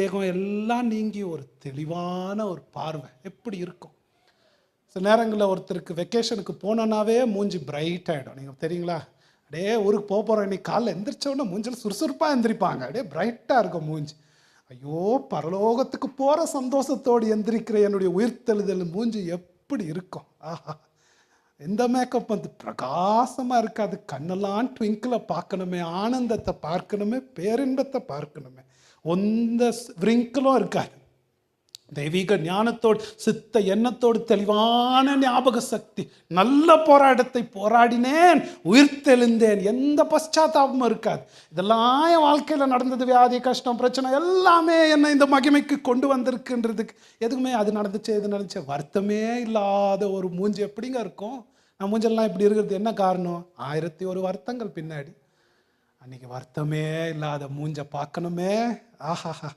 தேகம் எல்லாம் நீங்கி ஒரு தெளிவான ஒரு பார்வை எப்படி இருக்கும். சில நேரங்களில் ஒருத்தருக்கு வெக்கேஷனுக்கு போனோன்னாவே மூஞ்சி பிரைட் ஆகிடும். நீங்கள் தெரியுங்களா? அப்படியே ஊருக்கு போகிறோம், இன்னைக்கு காலைல எந்திரிச்சோன்னா மூஞ்சில் சுறுசுறுப்பாக எந்திரிப்பாங்க, அப்படியே பிரைட்டாக இருக்கும் மூஞ்சி. ஐயோ, பரலோகத்துக்கு போகிற சந்தோஷத்தோடு எந்திரிக்கிற என்னுடைய உயிர்த்தெழுதல் மூஞ்சி எப்படி இருக்கும். ஆஹா, எந்த மேக்கப் வந்து பிரகாசமாக இருக்காது. கண்ணெல்லாம் ட்விங்கிளை பார்க்கணுமே, ஆனந்தத்தை பார்க்கணுமே, பேரின்பத்தை பார்க்கணுமே, எந்த விரிங்கிளும் இருக்காது. தெய்வீக ஞானத்தோடு சித்த எண்ணத்தோடு தெளிவான ஞாபக சக்தி, நல்ல போராட்டத்தை போராடினேன், உயிர்த்தெழுந்தேன், எந்த பశ్చాத்தாபமும் இருக்காது. இதெல்லாம் என் வாழ்க்கையில் நடந்தது, வியாதி, கஷ்டம், பிரச்சனை எல்லாமே என்னை இந்த மகிமைக்கு கொண்டு வந்திருக்குன்றதுக்கு எதுக்குமே அது நடந்துச்சு இது நடந்துச்சு வருத்தமே இல்லாத ஒரு மூஞ்சி எப்படிங்க இருக்கும்? நான் மூஞ்செல்லாம் இப்படி இருக்கிறது என்ன காரணம்? 1001 வருத்தங்கள் பின்னாடி. அன்னைக்கு வருத்தமே இல்லாத மூஞ்ச பார்க்கணுமே. ஆஹாஹா,